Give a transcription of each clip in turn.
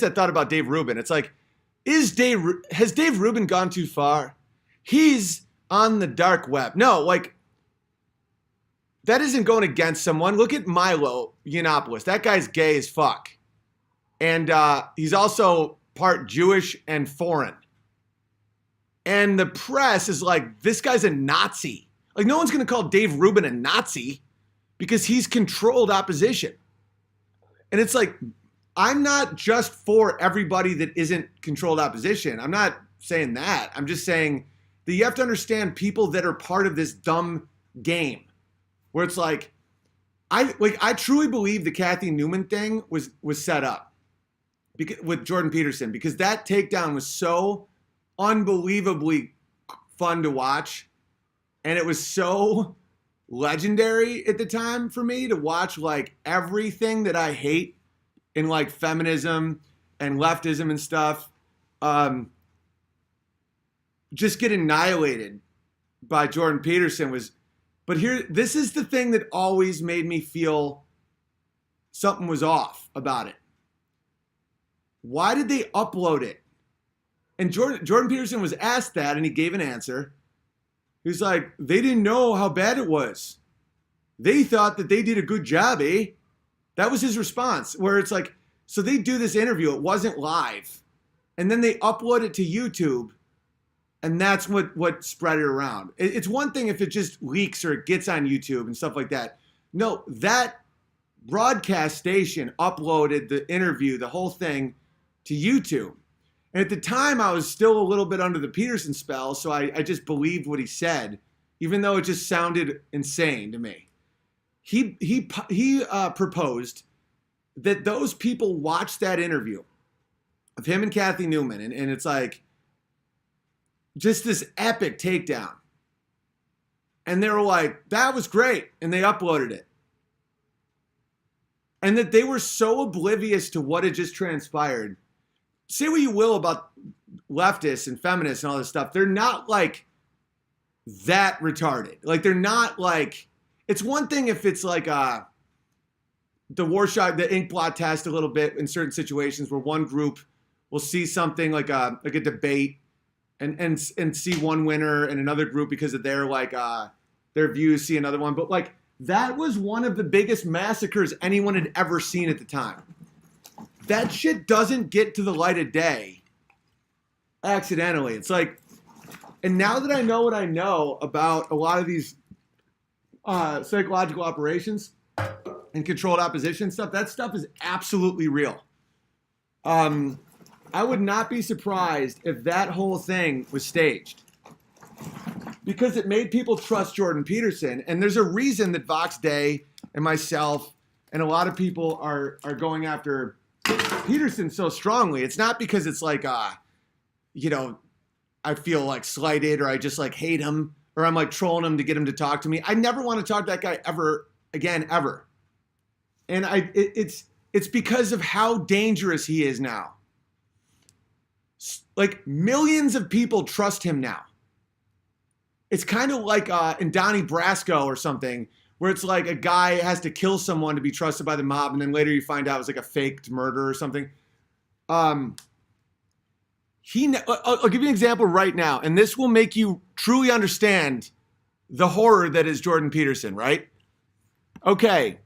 finished that thought about Dave Rubin. It's like, has Dave Rubin gone too far? He's on the dark web. No, like, that isn't going against someone. Look at Milo Yiannopoulos. That guy's gay as fuck. And he's also part Jewish and foreign. And the press is like, this guy's a Nazi. Like, no one's going to call Dave Rubin a Nazi because he's controlled opposition. And it's like, I'm not just for everybody that isn't controlled opposition. I'm not saying that. I'm just saying that you have to understand people that are part of this dumb game where it's like, I truly believe the Kathy Newman thing was set up with Jordan Peterson, because that takedown was so unbelievably fun to watch. And it was so legendary at the time for me to watch, like, everything that I hate in, like, feminism and leftism and stuff just get annihilated by Jordan Peterson. But here, this is the thing that always made me feel something was off about it. Why did they upload it? And Jordan Peterson was asked that, and he gave an answer. He was like, they didn't know how bad it was. They thought that they did a good job, eh? That was his response, where it's like, so they do this interview, it wasn't live, and then they upload it to YouTube, and that's what spread it around. It's one thing if it just leaks or it gets on YouTube and stuff like that. No, that broadcast station uploaded the interview, the whole thing, to YouTube. And at the time, I was still a little bit under the Peterson spell, so I just believed what he said, even though it just sounded insane to me. He proposed that those people watch that interview of him and Kathy Newman, and it's like just this epic takedown. And they were like, that was great, and they uploaded it. And that they were so oblivious to what had just transpired. Say what you will about leftists and feminists and all this stuff. They're not like that retarded. Like, they're not like, it's one thing if it's like the ink blot test a little bit in certain situations where one group will see something like a debate and see one winner, and another group, because of their their views, see another one. But like, that was one of the biggest massacres anyone had ever seen at the time. That shit doesn't get to the light of day accidentally. It's like, and now that I know what I know about a lot of these psychological operations and controlled opposition stuff, that stuff is absolutely real. I would not be surprised if that whole thing was staged, because it made people trust Jordan Peterson. And there's a reason that Vox Day and myself and a lot of people are going after Peterson so strongly. It's not because it's like, I feel like slighted, or I just like hate him, or I'm like trolling him to get him to talk to me. I never want to talk to that guy ever again, ever. And it's because of how dangerous he is now. Like, millions of people trust him now. It's kind of like in Donnie Brasco or something, where it's like a guy has to kill someone to be trusted by the mob, and then later you find out it was like a faked murder or something. I'll give you an example right now, and this will make you truly understand the horror that is Jordan Peterson, right? Okay,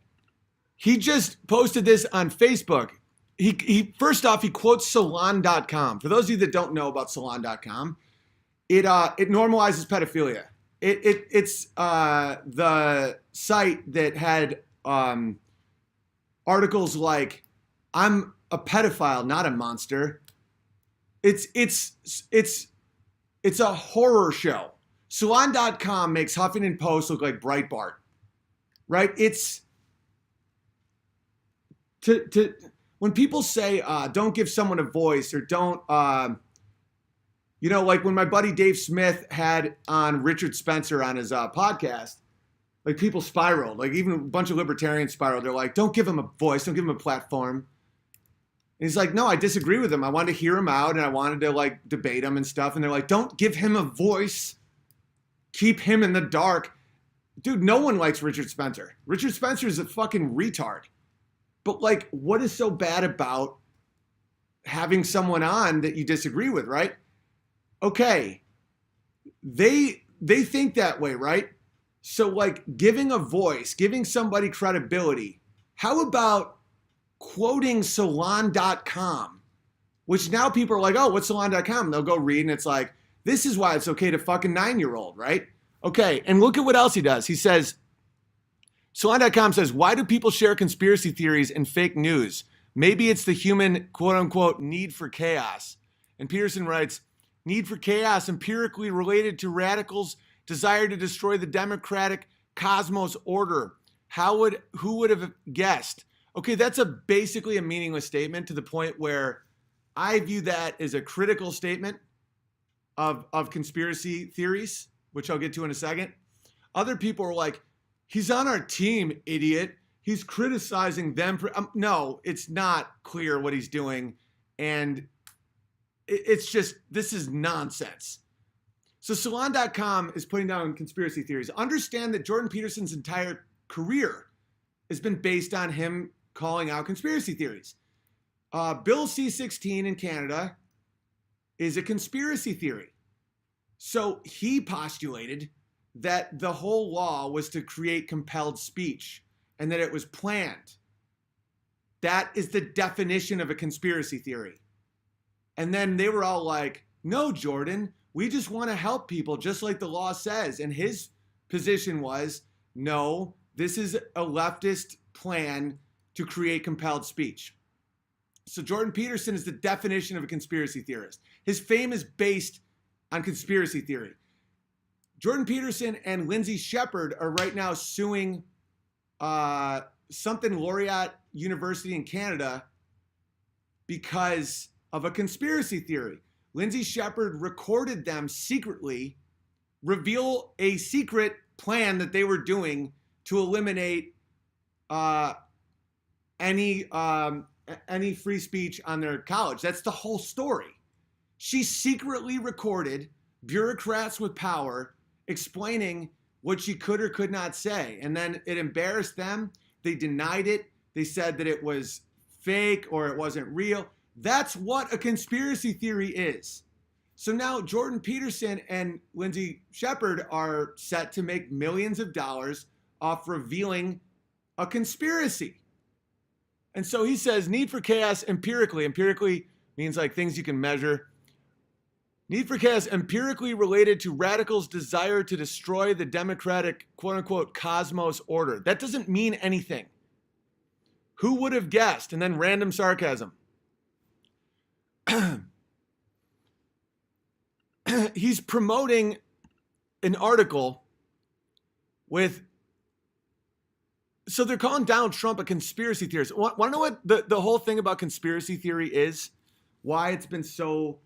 he just posted this on Facebook. He first off, he quotes Salon.com. For those of you that don't know about Salon.com, it normalizes pedophilia. It's the site that had articles like, "I'm a pedophile, not a monster." It's a horror show. Salon.com makes Huffington Post look like Breitbart, right? It's when people say don't give someone a voice, or don't. Like when my buddy Dave Smith had on Richard Spencer on his podcast, like, people spiraled. Like, even a bunch of libertarians spiraled. They're like, don't give him a voice. Don't give him a platform. And he's like, no, I disagree with him. I wanted to hear him out, and I wanted to, like, debate him and stuff. And they're like, don't give him a voice. Keep him in the dark. Dude, no one likes Richard Spencer. Richard Spencer is a fucking retard. But, like, what is so bad about having someone on that you disagree with, right? Okay. They think that way, right? So like giving a voice, giving somebody credibility. How about quoting salon.com, which now people are like, oh, what's salon.com? They'll go read and it's like, this is why it's okay to fuck a 9-year-old, right? Okay, and look at what else he does. He says, salon.com says, why do people share conspiracy theories and fake news? Maybe it's the human, quote unquote, need for chaos. And Peterson writes, need for chaos empirically related to radicals' desire to destroy the democratic cosmos order. Who would have guessed? Okay, that's basically a meaningless statement to the point where I view that as a critical statement of conspiracy theories, which I'll get to in a second. Other people are like, he's on our team, idiot. He's criticizing them for, no, it's not clear what he's doing. And it's just, this is nonsense. So salon.com is putting down conspiracy theories. Understand that Jordan Peterson's entire career has been based on him calling out conspiracy theories. Bill C-16 in Canada is a conspiracy theory. So he postulated that the whole law was to create compelled speech and that it was planned. That is the definition of a conspiracy theory. And then they were all like, no, Jordan, we just want to help people just like the law says. And his position was, no, this is a leftist plan to create compelled speech. So Jordan Peterson is the definition of a conspiracy theorist. His fame is based on conspiracy theory. Jordan Peterson and Lindsay Shepard are right now suing something Laureate University in Canada because of a conspiracy theory. Lindsay Shepard recorded them secretly reveal a secret plan that they were doing to eliminate any free speech on their college. That's the whole story. She secretly recorded bureaucrats with power explaining what she could or could not say. And then it embarrassed them. They denied it. They said that it was fake or it wasn't real. That's what a conspiracy theory is. So now Jordan Peterson and Lindsay Shepard are set to make millions of dollars off revealing a conspiracy. And so he says, need for chaos empirically. Empirically means like things you can measure. Need for chaos empirically related to radicals' desire to destroy the democratic, quote unquote, cosmos order. That doesn't mean anything. Who would have guessed? And then random sarcasm. He's promoting an article with, so they're calling Donald Trump a conspiracy theorist. Want to know what the whole thing about conspiracy theory is? Why it's been so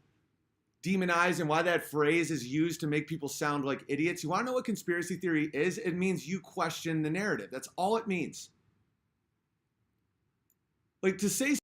demonized and why that phrase is used to make people sound like idiots? You want to know what conspiracy theory is? It means you question the narrative. That's all it means. Like to say